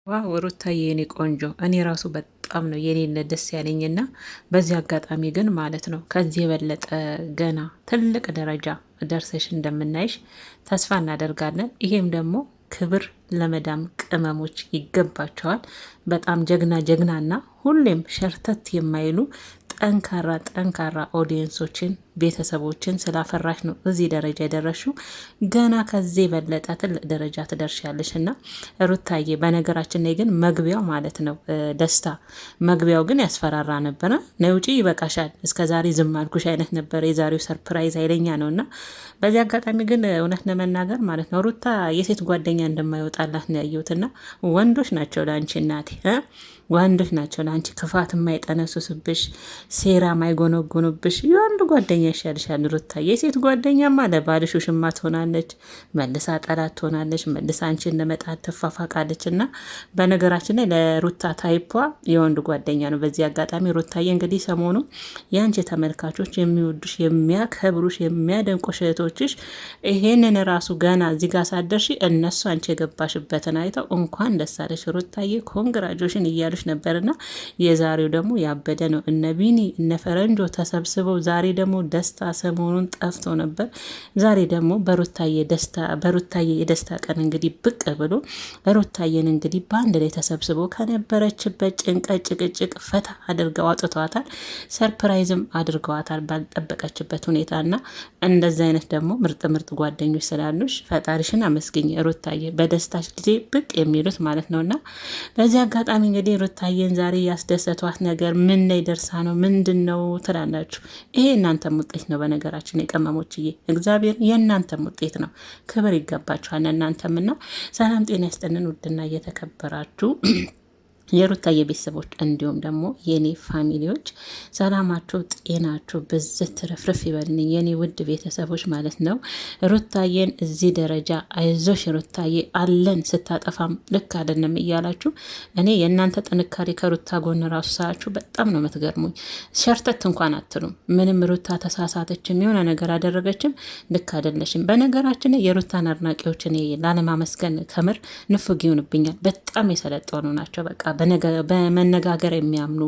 ዋው ሩታዬ የኔ ቆንጆ፣ እኔ ራሱ በጣም ነው የኔነት ደስ ያለኝና በዚህ አጋጣሚ ግን ማለት ነው ከዚህ የበለጠ ገና ትልቅ ደረጃ ደርሰሽ እንደምናይሽ ተስፋ እናደርጋለን። ይሄም ደግሞ ክብር ለመዳም ቅመሞች ይገባቸዋል። በጣም ጀግና ጀግናና ሁሌም ሸርተት የማይሉ ጠንካራ ጠንካራ ኦዲየንሶችን ቤተሰቦችን ስላፈራሽ ነው እዚህ ደረጃ የደረሽው። ገና ከዚህ የበለጠ ትልቅ ደረጃ ትደርሻለሽ እና ሩታዬ፣ በነገራችን ላይ ግን መግቢያው ማለት ነው ደስታ መግቢያው ግን ያስፈራራ ነበረ። ነይ ውጪ ይበቃሻል፣ እስከ ዛሬ ዝም አልኩሽ አይነት ነበር። የዛሬው ሰርፕራይዝ ኃይለኛ ነው እና በዚህ አጋጣሚ ግን እውነት ለመናገር ማለት ነው ሩታ የሴት ጓደኛ እንደማይወጣላት ነው ያየሁትና ወንዶች ናቸው ለአንቺ እናቴ ወንዶች ናቸው ለአንቺ ክፋት የማይጠነሱስብሽ፣ ሴራ ማይጎነጎኑብሽ። የወንድ ጓደኛ ይሻልሻል ሩታ። የሴት ጓደኛማ ለባልሽ ውሽማ ትሆናለች፣ መልሳ ጠላት ትሆናለች፣ መልሳ አንቺን ለመጣት ትፋፋቃለች። እና በነገራችን ላይ ለሩታ ታይፖ የወንድ ጓደኛ ነው። በዚህ አጋጣሚ ሩታዬ እንግዲህ ሰሞኑ የአንቺ ተመልካቾች የሚወዱሽ፣ የሚያከብሩሽ፣ የሚያደንቁሽ እህቶችሽ ይሄንን ራሱ ገና እዚህ ጋር ሳደርሺ እነሱ አንቺ የገባሽበትን አይተው እንኳን ደስ አለሽ ሩታዬ ኮንግራጆሽን እያሉ ነበርና የዛሬው ደግሞ ያበደ ነው። እነ ቢኒ እነ ፈረንጆ ተሰብስበው ዛሬ ደግሞ ደስታ ሰሞኑን ጠፍቶ ነበር። ዛሬ ደግሞ በሩታዬ የደስታ ቀን እንግዲህ ብቅ ብሎ ሩታዬን እንግዲህ በአንድ ላይ ተሰብስበው ከነበረችበት ጭንቀት ጭቅጭቅ ፈታ አድርገው አውጥተዋታል። ሰርፕራይዝም አድርገዋታል ባልጠበቀችበት ሁኔታና እንደዚህ አይነት ደግሞ ምርጥ ምርጥ ጓደኞች ስላሉሽ ፈጣሪሽን አመስግኝ ሩታዬ፣ በደስታሽ ጊዜ ብቅ የሚሉት ማለት ነውና በዚህ አጋጣሚ እንግዲህ ሩታዬን ዛሬ ያስደሰቷት ነገር ምን ላይ ደርሳ ነው? ምንድን ነው ትላላችሁ? ይሄ የእናንተም ውጤት ነው። በነገራችን የቀመሞችዬ እግዚአብሔር የእናንተም ውጤት ነው። ክብር ይገባችኋል እናንተም። እና ሰላም ጤና ያስጠንን ውድና እየተከበራችሁ የሩታዬ ቤተሰቦች እንዲሁም ደግሞ የኔ ፋሚሊዎች ሰላማችሁ ጤናችሁ ብዝት ትረፍርፍ ይበልኝ የኔ ውድ ቤተሰቦች ማለት ነው። ሩታዬን እዚህ ደረጃ አይዞሽ ሩታዬ አለን ስታጠፋም ልክ አይደለም እያላችሁ እኔ የእናንተ ጥንካሬ ከሩታ ጎን ራሱ ሳያችሁ በጣም ነው የምትገርሙኝ። ሸርተት እንኳን አትሉም። ምንም ሩታ ተሳሳተችም የሆነ ነገር አደረገችም ልክ አይደለሽም። በነገራችን የሩታን አድናቂዎች እኔ ላለማመስገን ከምር ንፉግ ይሆንብኛል። በጣም የሰለጠኑ ናቸው። በቃ በመነጋገር የሚያምኑ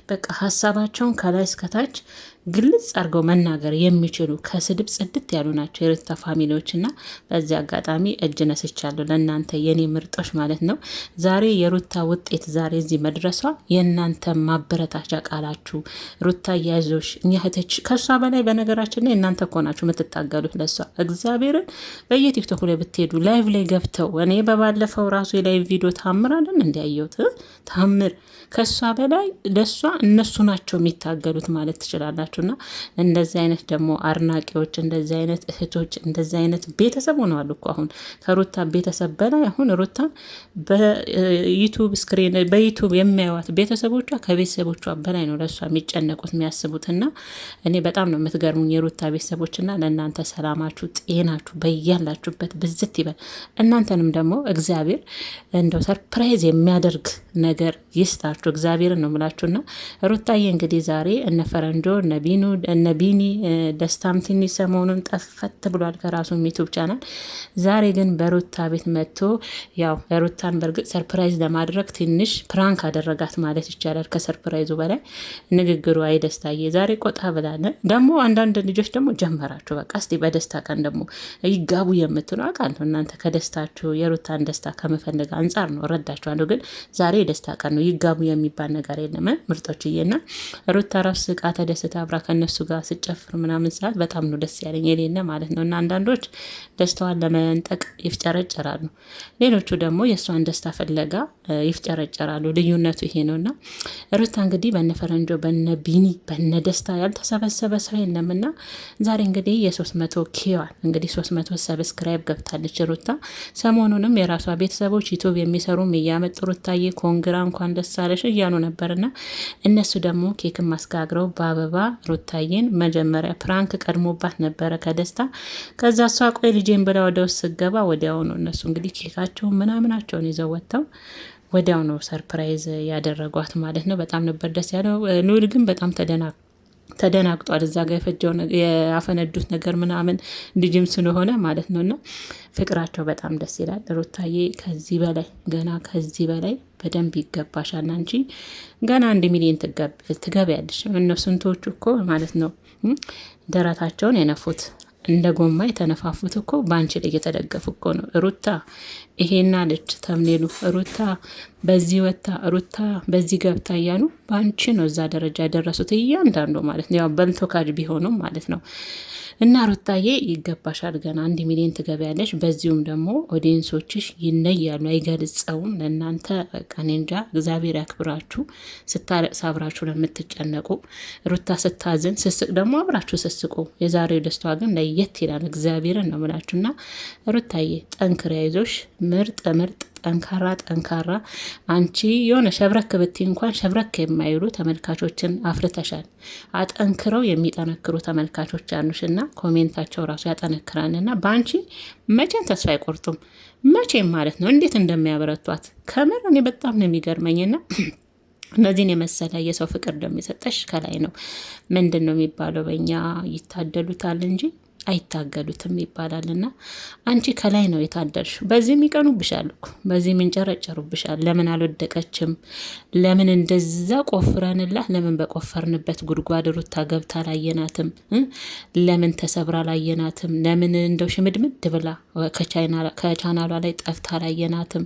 በቃ ሀሳባቸውን ከላይ እስከታች ግልጽ አድርገው መናገር የሚችሉ ከስድብ ጽድት ያሉ ናቸው የሩታ ፋሚሊዎች። እና በዚህ አጋጣሚ እጅ ነስቻለሁ ለእናንተ የኔ ምርጦች ማለት ነው። ዛሬ የሩታ ውጤት ዛሬ እዚህ መድረሷ የእናንተ ማበረታቻ ቃላችሁ ሩታ ያዞሽ እኛ እህቶች ከሷ በላይ በነገራችን ላይ እናንተ እኮ ናችሁ የምትታገሉት ለሷ። እግዚአብሔርን በየቲክቶክ ላይ ብትሄዱ ላይቭ ላይ ገብተው እኔ በባለፈው ራሱ የላይቭ ቪዲዮ ታምራለን እንዲያየሁት ታምር ከሷ በላይ ለሷ እነሱ ናቸው የሚታገሉት ማለት ትችላላችሁ። እና እንደዚህ አይነት ደግሞ አድናቂዎች፣ እንደዚህ አይነት እህቶች፣ እንደዚህ አይነት ቤተሰብ ሆነዋል እኮ አሁን ከሩታ ቤተሰብ በላይ አሁን ሩታን በዩቱብ ስክሪን በዩቱብ የሚያዩት ቤተሰቦቿ ከቤተሰቦቿ በላይ ነው ለሷ የሚጨነቁት የሚያስቡት። እና እኔ በጣም ነው የምትገርሙኝ የሩታ ቤተሰቦች። እና ለእናንተ ሰላማችሁ ጤናችሁ በያላችሁበት ብዝት ይበል። እናንተንም ደግሞ እግዚአብሔር እንደው ሰርፕራይዝ የሚያደርግ ነገር ይስጣችሁ እግዚአብሔርን ነው ምላችሁና ሩታዬ እንግዲህ ዛሬ እነ ፈረንጆ እነ ቢኒ ደስታም ትንሽ ሰሞኑን ጠፈት ብሏል ከራሱ ዩቱብ ቻናል። ዛሬ ግን በሩታ ቤት መጥቶ ያው ሩታን በእርግጥ ሰርፕራይዝ ለማድረግ ትንሽ ፕራንክ አደረጋት ማለት ይቻላል። ከሰርፕራይዙ በላይ ንግግሩ አይ ደስታዬ ዛሬ ቆጣ ብላለ። ደግሞ አንዳንድ ልጆች ደግሞ ጀመራችሁ በቃ እስቲ በደስታ ቀን ደግሞ ይጋቡ የምትሉ አውቃለሁ እናንተ ከደስታችሁ የሩታን ደስታ ከመፈለግ አንጻር ነው ረዳችኋለሁ። ግን ዛሬ የደስታ ቀን ነው ይጋቡ የሚባል ነገር የለም ምርጦችዬና ሩታ ራሱ ስቃ ተደስታ አብራ ከነሱ ጋር ስጨፍር ምናምን ሰዓት በጣም ነው ደስ ያለኝ የሌለ ማለት ነው። እና አንዳንዶች ደስታዋን ለመንጠቅ ይፍጨረጨራሉ፣ ሌሎቹ ደግሞ የእሷን ደስታ ፍለጋ ይፍጨረጨራሉ። ልዩነቱ ይሄ ነው። እና ሩታ እንግዲህ በነ ፈረንጆ በነ ቢኒ በነ ደስታ ያልተሰበሰበ ሰው የለምና ዛሬ እንግዲህ የ300 ኬዋን እንግዲህ 300 ሰብስክራይብ ገብታለች ሩታ። ሰሞኑንም የራሷ ቤተሰቦች ዩቱብ የሚሰሩም እያመጡ ሩታዬ ኮንግራ እንኳን ደስ አለሽ እያሉ ነበርና እነሱ ደግሞ ኬክ ማስጋግረው በአበባ ሩታዬን መጀመሪያ ፕራንክ ቀድሞባት ነበረ ከደስታ። ከዛ እሷ ቆይ ልጄን ብላ ወደ ውስጥ ስገባ ወዲያው ነው እነሱ እንግዲህ ኬካቸውን ምናምናቸውን ይዘው ወጥተው ወዲያው ነው ሰርፕራይዝ ያደረጓት ማለት ነው። በጣም ነበር ደስ ያለው። ሉል ግን በጣም ተደናግጧል። እዛ ጋር ያፈነዱት ነገር ምናምን ልጅም ስለሆነ ማለት ነው። እና ፍቅራቸው በጣም ደስ ይላል። ሩታዬ ከዚህ በላይ ገና ከዚህ በላይ በደንብ ይገባሻል። አንቺ ገና 1 ሚሊዮን ትገቢያለሽ። እነሱ ስንቶቹ እኮ ማለት ነው ደረታቸውን የነፉት እንደ ጎማ የተነፋፉት እኮ በአንቺ ላይ እየተደገፉ እኮ ነው። ሩታ ይሄና ልጅ ተምኔሉ ሩታ በዚህ ወታ ሩታ በዚህ ገብታ እያሉ በአንቺ ነው እዛ ደረጃ የደረሱት እያንዳንዱ ማለት ነው። ያው በልቶ ካድ ቢሆኑም ማለት ነው። እና ሩታዬ ይገባሻል። ገና 1 ሚሊዮን ትገቢያለሽ። በዚሁም ደግሞ ኦዲየንሶችሽ ይነያሉ። አይገልጸውም ለእናንተ በቃ እኔ እንጃ። እግዚአብሔር ያክብራችሁ። ስታለቅስ አብራችሁ ለምትጨነቁ፣ ሩታ ስታዝን ስስቅ ደግሞ አብራችሁ ስስቁ። የዛሬው ደስቷ ግን ለየት ይላል። እግዚአብሔርን ነው ምላችሁ። እና ሩታዬ ጠንክሪ፣ አይዞሽ። ምርጥ ምርጥ ጠንካራ አንቺ የሆነ ሸብረክ ብቲ እንኳን ሸብረክ የማይሉ ተመልካቾችን አፍርተሻል። አጠንክረው የሚጠነክሩ ተመልካቾች አሉሽ እና ኮሜንታቸው ራሱ ያጠነክራል። እና በአንቺ መቼም ተስፋ አይቆርጡም። መቼም ማለት ነው እንዴት እንደሚያበረቷት ከምር እኔ በጣም ነው የሚገርመኝና እነዚህን የመሰለ የሰው ፍቅር እንደሚሰጠሽ ከላይ ነው ምንድን ነው የሚባለው በእኛ ይታደሉታል እንጂ አይታገሉትም ይባላል። እና አንቺ ከላይ ነው የታደልሽው። በዚህም ይቀኑብሻል እኮ በዚህም ይንጨረጨሩብሻል። ለምን አልወደቀችም? ለምን እንደዛ ቆፍረንላት? ለምን በቆፈርንበት ጉድጓድ ሩታ ገብታ ላየናትም? ለምን ተሰብራ ላየናትም? ለምን እንደው ሽምድምድ ብላ ከቻናሏ ላይ ጠፍታ ላየናትም?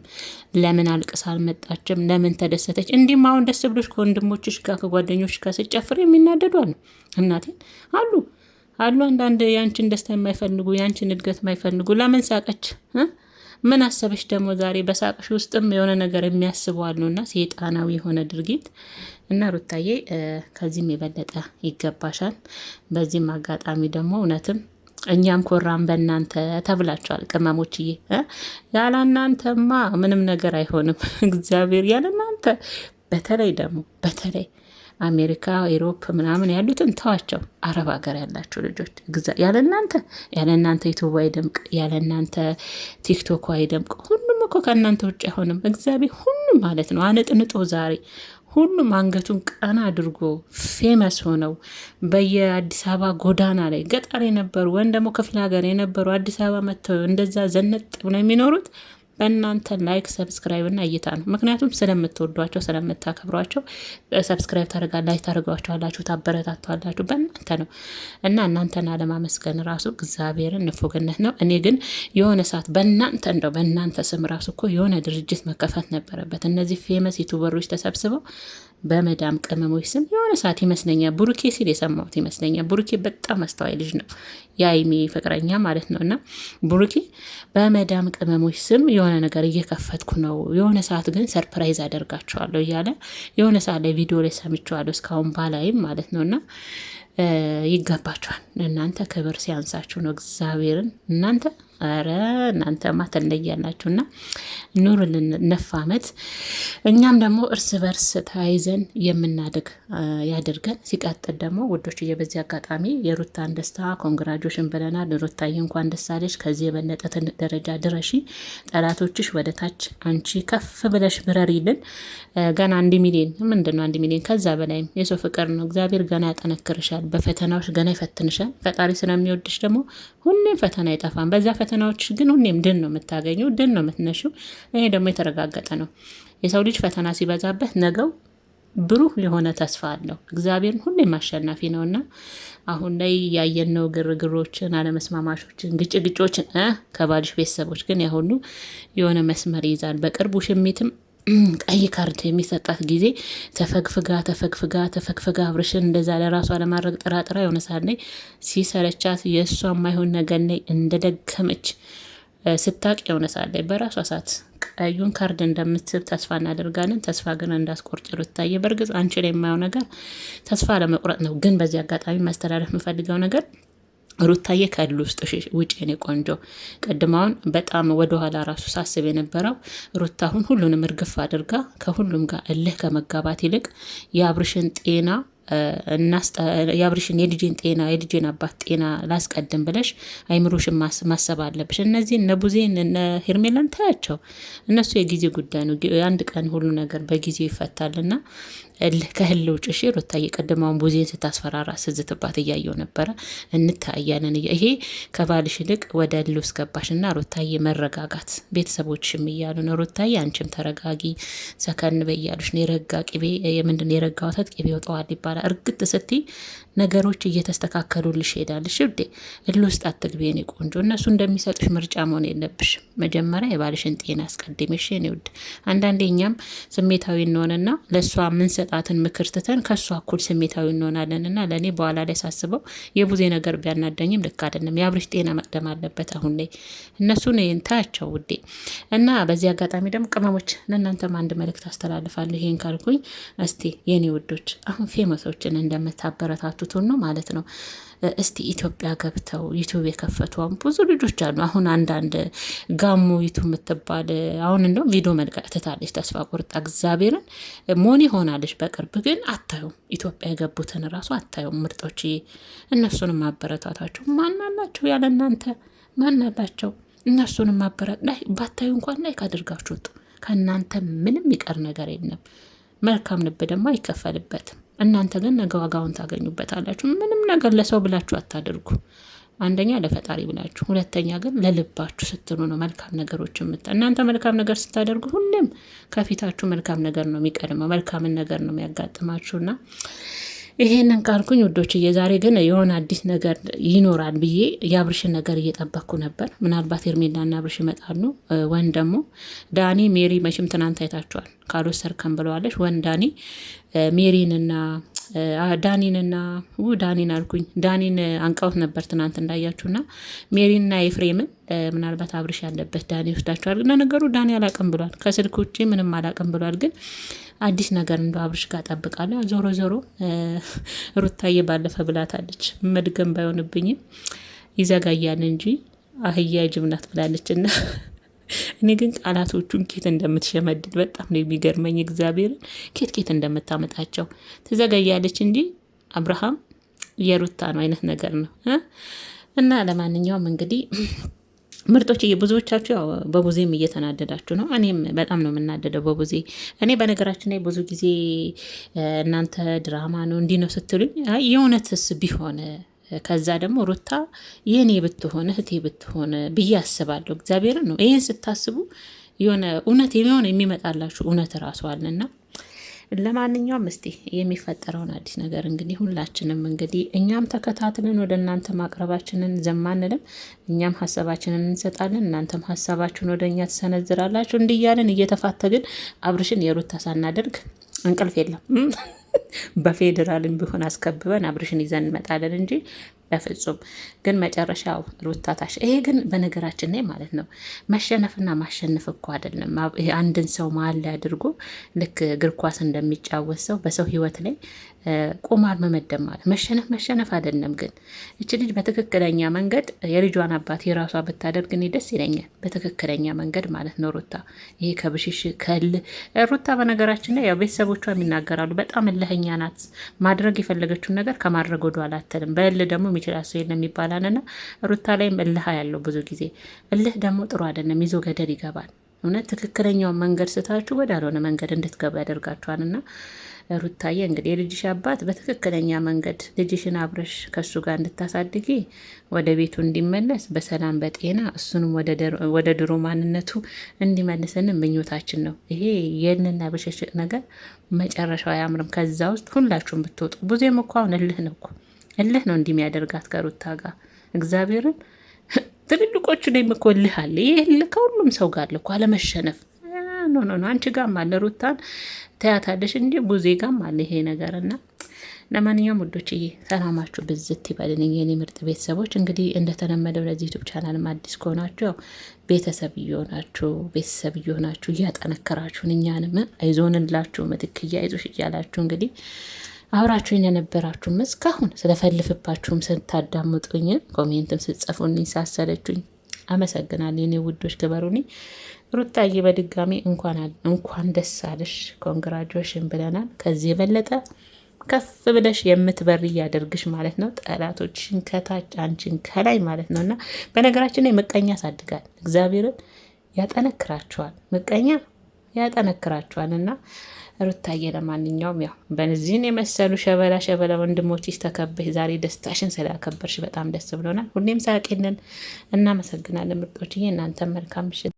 ለምን አልቅሳ አልመጣችም? ለምን ተደሰተች? እንዲህም አሁን ደስ ብሎች ከወንድሞችሽ ጋር ከጓደኞች ጋር ስጨፍር የሚናደዱ አሉ። እናቴን አሉ አንዳንድ ያንቺን ደስታ የማይፈልጉ ያንቺን እድገት የማይፈልጉ። ለምን ሳቀች? ምን አሰበች ደግሞ ዛሬ? በሳቅሽ ውስጥም የሆነ ነገር የሚያስቡ አሉና ሴጣናዊ የሆነ ድርጊት እና ሩታዬ ከዚህም የበለጠ ይገባሻል። በዚህም አጋጣሚ ደግሞ እውነትም እኛም ኮራን በእናንተ ተብላችኋል ቅመሞችዬ። ያለ እናንተማ ምንም ነገር አይሆንም። እግዚአብሔር ያለ እናንተ በተለይ አሜሪካ፣ ኤሮፕ ምናምን ያሉትን ተዋቸው። አረብ ሀገር ያላችሁ ልጆች ያለ እናንተ ዩቱብ አይደምቅ፣ ያለ እናንተ ቲክቶክ አይደምቅ። ሁሉም እኮ ከእናንተ ውጭ አይሆንም። እግዚአብሔር ሁሉም ማለት ነው አነጥንጦ ዛሬ ሁሉም አንገቱን ቀና አድርጎ ፌመስ ሆነው በየአዲስ አበባ ጎዳና ላይ ገጠር የነበሩ ወይም ደግሞ ክፍለ ሀገር የነበሩ አዲስ አበባ መጥተው እንደዛ ዘነጥ ብለው የሚኖሩት በእናንተ ላይክ ሰብስክራይብ እና እይታ ነው። ምክንያቱም ስለምትወዷቸው ስለምታከብሯቸው ሰብስክራይብ ላይክ ታደርጓቸዋላችሁ፣ ታበረታቷላችሁ በእናንተ ነው። እና እናንተን አለማመስገን ራሱ እግዚአብሔርን ንፉግነት ነው። እኔ ግን የሆነ ሰዓት በእናንተ ስም ራሱ እኮ የሆነ ድርጅት መከፈት ነበረበት። እነዚህ ፌመስ ዩቱበሮች ተሰብስበው በመዳም ቅመሞች ስም የሆነ ሰዓት ይመስለኛል ቡሩኬ ሲል የሰማሁት ይመስለኛል። ቡሩኬ በጣም አስተዋይ ልጅ ነው፣ የሀይሚ ፍቅረኛ ማለት ነው። እና ቡሩኬ በመዳም ቅመሞች ስም የሆነ ነገር እየከፈትኩ ነው፣ የሆነ ሰዓት ግን ሰርፕራይዝ አደርጋቸዋለሁ እያለ የሆነ ሰዓት ላይ ቪዲዮ ላይ ሰምቼዋለሁ፣ እስካሁን ባላይም ማለት ነው። እና ይገባቸዋል። እናንተ ክብር ሲያንሳችሁ ነው እግዚአብሔርን እናንተ እናንተማ ትለያላችሁና ኑርልን 9 ዓመት። እኛም ደግሞ እርስ በርስ ተያይዘን የምናድግ ያድርገን። ሲቀጥል ደግሞ ውዶችዬ በዚህ አጋጣሚ የሩታን ደስታ ኮንግራጆሽን ብለናል። ሩታዬ እንኳን ደስ አለሽ። ከዚህ የበለጠ ትልቅ ደረጃ ድረሺ። ጠላቶችሽ ወደ ታች፣ አንቺ ከፍ ብለሽ ብረሪልን። ገና 1 ሚሊዮን ምንድን ነው 1 ሚሊዮን ከዛ በላይም የሰው ፍቅር ነው። እግዚአብሔር ገና ያጠነክርሻል፣ በፈተናዎች ገና ይፈትንሻል። ፈጣሪ ስለሚወድሽ ደግሞ ሁሌም ፈተና አይጠፋም። በዛ ፈተናዎች ግን ሁሌም ድል ነው የምታገኘው፣ ድል ነው የምትነሺው። ይሄ ደግሞ የተረጋገጠ ነው። የሰው ልጅ ፈተና ሲበዛበት ነገው ብሩህ የሆነ ተስፋ አለው። እግዚአብሔርን ሁሌም አሸናፊ ነውና አሁን ላይ ያየነው ግርግሮችን፣ አለመስማማሾችን፣ ግጭግጮችን ከባልሽ ቤተሰቦች ግን ያሁኑ የሆነ መስመር ይይዛል። በቅርቡ ሽሚትም ቀይ ካርድ የሚሰጣት ጊዜ ተፈግፍጋ አብርሽን እንደዛ ለራሷ ለማድረግ ጥራጥራ የሆነ ሰዓት ላይ ሲሰለቻት የእሷ የማይሆን ነገር ላይ እንደደከመች ስታቅ የሆነ ሰዓት ላይ በራሷ ሰዓት ቀዩን ካርድ እንደምትስብ ተስፋ እናደርጋለን። ተስፋ ግን እንዳስቆርጭ ሩታዬ። በእርግጥ አንቺ ላይ የማየው ነገር ተስፋ ለመቁረጥ ነው። ግን በዚህ አጋጣሚ ማስተላለፍ የምፈልገው ነገር ሩታዬ ከድል ውስጥ ውጭ የኔ ቆንጆ። ቅድማውን በጣም ወደኋላ ራሱ ሳስብ የነበረው ሩታ አሁን ሁሉንም እርግፍ አድርጋ ከሁሉም ጋር እልህ ከመጋባት ይልቅ የአብርሽን ጤና የአብርሽን የልጄን ጤና የልጄን አባት ጤና ላስቀድም ብለሽ አይምሮሽን ማሰብ አለብሽ። እነዚህ እነ ቡዜን እነ ሄርሜላን ታያቸው፣ እነሱ የጊዜ ጉዳይ ነው። አንድ ቀን ሁሉ ነገር በጊዜ ይፈታልና ከህል ውጭ እሺ ሩታዬ ቀደማውን ቡዜን ስታስፈራራ ስዝትባት እያየው ነበረ። እንታያለን። ይሄ ከባልሽ ይልቅ ወደ እልህ ውስጥ ገባሽና ሩታዬ መረጋጋት ቤተሰቦችም እያሉ ነው። ሩታዬ አንቺም ተረጋጊ፣ ሰከን በይ እያሉሽ ነው። የረጋ ቅቤ ምንድን ነው የረጋ ወተት ቅቤ ይወጣዋል ይባላል። እርግጥ ስትይ ነገሮች እየተስተካከሉልሽ ይሄዳል። እሺ ውዴ እልህ ውስጥ አትግቢ የኔ ቆንጆ። እነሱ እንደሚሰጡሽ ምርጫ መሆን የለብሽም። መጀመሪያ የባልሽን ጤና አስቀድሜሽ የኔ ውድ። አንዳንዴ እኛም ስሜታዊ እንሆንና ለእሷ የምንሰጣትን ምክር ትተን ከእሷ እኩል ስሜታዊ እንሆናለንና ለእኔ በኋላ ላይ ሳስበው የቡዜ ነገር ቢያናዳኝም ልክ አይደለም። የአብርሽ ጤና መቅደም አለበት አሁን ላይ። እነሱን ታያቸው ውዴ። እና በዚህ አጋጣሚ ደግሞ ቅመሞች ለእናንተም አንድ መልእክት አስተላልፋለሁ። ይሄን ካልኩኝ እስቲ የኔ ውዶች አሁን ፌመሶችን እንደምታበረታቱት ነው ማለት ነው። እስቲ ኢትዮጵያ ገብተው ዩቱብ የከፈቱም ብዙ ልጆች አሉ። አሁን አንዳንድ ጋሞ ዩቱብ የምትባል አሁን እንደውም ቪዲዮ መልቀቅ ትታለች፣ ተስፋ ቆርጣ እግዚአብሔርን ሞኒ ሆናለች። በቅርብ ግን አታዩም፣ ኢትዮጵያ የገቡትን ራሱ አታዩም። ምርጦች እነሱንም ማበረታታቸው ማን አላቸው? ያለ እናንተ ማን አላቸው? እነሱንም ማበረታ ላይ ባታዩ እንኳን ላይ ካደርጋችሁ ወጡ። ከእናንተ ምንም ይቀር ነገር የለም። መልካም ልብ ደግሞ አይከፈልበትም። እናንተ ግን ነገ ዋጋውን ታገኙበታላችሁ። ምንም ነገር ለሰው ብላችሁ አታድርጉ። አንደኛ ለፈጣሪ ብላችሁ፣ ሁለተኛ ግን ለልባችሁ ስትሉ ነው መልካም ነገሮች እናንተ መልካም ነገር ስታደርጉ ሁሌም ከፊታችሁ መልካም ነገር ነው የሚቀድመው፣ መልካምን ነገር ነው የሚያጋጥማችሁና ይሄንን ካልኩኝ ውዶች፣ የዛሬ ግን የሆነ አዲስ ነገር ይኖራል ብዬ የአብርሽን ነገር እየጠበቅኩ ነበር። ምናልባት ሄርሜላና አብርሽ ይመጣሉ። ወን ደግሞ ዳኒ ሜሪ መቼም ትናንት አይታችኋል፣ ካልወሰድከን ብለዋለች። ወን ዳኒ ሜሪንና ዳኒን አልኩኝ ዳኒን አንቀውት ነበር ትናንት እንዳያችሁና ሜሪና ኤፍሬምን ምናልባት አብርሽ ያለበት ዳኒ ወስዳችኋል። ነገሩ ዳኒ አላቅም ብሏል፣ ከስልክ ውጭ ምንም አላቅም ብሏል። ግን አዲስ ነገር እንደ አብርሽ ጋር ጠብቃለሁ። ዞሮ ዞሮ ሩታዬ ባለፈ ብላታለች፣ መድገም ባይሆንብኝም ይዘጋያል እንጂ አህያ ጅብ ናት ብላለችና እኔ ግን ቃላቶቹን ኬት እንደምትሸመድድ በጣም ነው የሚገርመኝ። እግዚአብሔርን ኬት እንደምታመጣቸው ትዘገያለች እንጂ አብርሃም የሩታ ነው አይነት ነገር ነው። እና ለማንኛውም እንግዲህ ምርጦች ብዙዎቻችሁ ያው በቡዜም እየተናደዳችሁ ነው። እኔም በጣም ነው የምናደደው በቡዜ። እኔ በነገራችን ላይ ብዙ ጊዜ እናንተ ድራማ ነው እንዲህ ነው ስትሉኝ የእውነትስ ቢሆን ከዛ ደግሞ ሩታ የኔ ብትሆን እህቴ ብትሆን ብዬ አስባለሁ። እግዚአብሔርን ነው ይህን ስታስቡ የሆነ እውነት የሆነ የሚመጣላችሁ እውነት እራሱ አለና ለማንኛውም እስቲ የሚፈጠረውን አዲስ ነገር እንግዲህ ሁላችንም እንግዲህ እኛም ተከታትለን ወደ እናንተ ማቅረባችንን ዘማንልም። እኛም ሀሳባችንን እንሰጣለን፣ እናንተም ሀሳባችሁን ወደ እኛ ትሰነዝራላችሁ። እንዲያለን እየተፋተግን አብርሽን የሩታ ሳናደርግ እንቅልፍ የለም። በፌዴራልም ቢሆን አስከብበን አብርሽን ይዘን እንመጣለን እንጂ በፍጹም ግን መጨረሻው ሩታታሽ። ይሄ ግን በነገራችን ላይ ማለት ነው መሸነፍና ማሸነፍ እኮ አይደለም። አንድን ሰው መሀል ላይ አድርጎ ልክ እግር ኳስ እንደሚጫወት ሰው በሰው ህይወት ላይ ቁማር መመደብ ማለት መሸነፍ አይደለም። ግን እች ልጅ በትክክለኛ መንገድ የልጇን አባት የራሷ ብታደርግ እኔ ደስ ይለኛል። በትክክለኛ መንገድ ማለት ነው ሩታ። ይሄ ከብሽሽ ሩታ በነገራችን ላይ ያው ቤተሰቦቿ የሚናገራሉ፣ በጣም እልህኛ ናት። ማድረግ የፈለገችውን ነገር ከማድረግ ወደ ኋላ አትልም። በእልህ ደግሞ የሚችላት ሰው የለም ይባላልና ሩታ ላይም እልህ ያለው ብዙ ጊዜ። እልህ ደግሞ ጥሩ አይደለም፣ ይዞ ገደል ይገባል። እውነት ትክክለኛውን መንገድ ስታችሁ ወዳልሆነ መንገድ እንድትገቡ ያደርጋችኋልና ሩታዬ እንግዲህ የልጅሽ አባት በትክክለኛ መንገድ ልጅሽን አብረሽ ከሱ ጋር እንድታሳድጊ ወደ ቤቱ እንዲመለስ በሰላም በጤና እሱንም ወደ ድሮ ማንነቱ እንዲመልስን ምኞታችን ነው። ይሄ የእልህና ብሽሽቅ ነገር መጨረሻው አያምርም። ከዛ ውስጥ ሁላችሁም ብትወጡ። ብዙም እኮ አሁን እልህ ነው እኮ እልህ ነው እንዲህ የሚያደርጋት ከሩታ ጋር እግዚአብሔርን። ትልልቆቹ ላይ እኮ እልህ አለ። ይህ እልህ ከሁሉም ሰው ጋር እኮ አለመሸነፍ ኖ አንቺ ጋም አለ፣ ሩታን ተያታለሽ እንጂ ቡዜ ጋም አለ ይሄ ነገርና ለማንኛውም ውዶችዬ ሰላማችሁ ብዝት ይበልልኝ የኔ ምርጥ ቤተሰቦች። እንግዲህ እንደተለመደው ለዚህ ዩቲዩብ ቻናልም አዲስ ከሆናችሁ ያው ቤተሰብ እየሆናችሁ እያጠነከራችሁን እኛንም አይዞንላችሁ ምትክ እያይዞሽ እያላችሁ እንግዲህ አብራችሁኝ የነበራችሁም እስካሁን ስለፈልፍባችሁም ስታዳምጡኝ ኮሜንትም ስትጽፉልኝ ሳሰለችሁኝ አመሰግናለሁ የኔ ውዶች፣ ክበሩኒ። ሩታዬ በድጋሚ እንኳን ደስ አለሽ ኮንግራጁሌሽን ብለናል። ከዚህ የበለጠ ከፍ ብለሽ የምትበር ያደርግሽ ማለት ነው። ጠላቶችን ከታች አንቺን ከላይ ማለት ነው። እና በነገራችን ላይ ምቀኛ ያሳድጋል፣ እግዚአብሔርን ያጠነክራቸዋል። ምቀኛ ያጠነክራችኋል። እና ሩታዬ ለማንኛውም ያው በዚህን የመሰሉ ሸበላ ወንድሞችሽ ተከበሽ ዛሬ ደስታሽን ስላከበርሽ በጣም ደስ ብሎናል። ሁሌም ሳቂንን እናመሰግናለን ምርጦችዬ። እናንተም መልካም ምሽት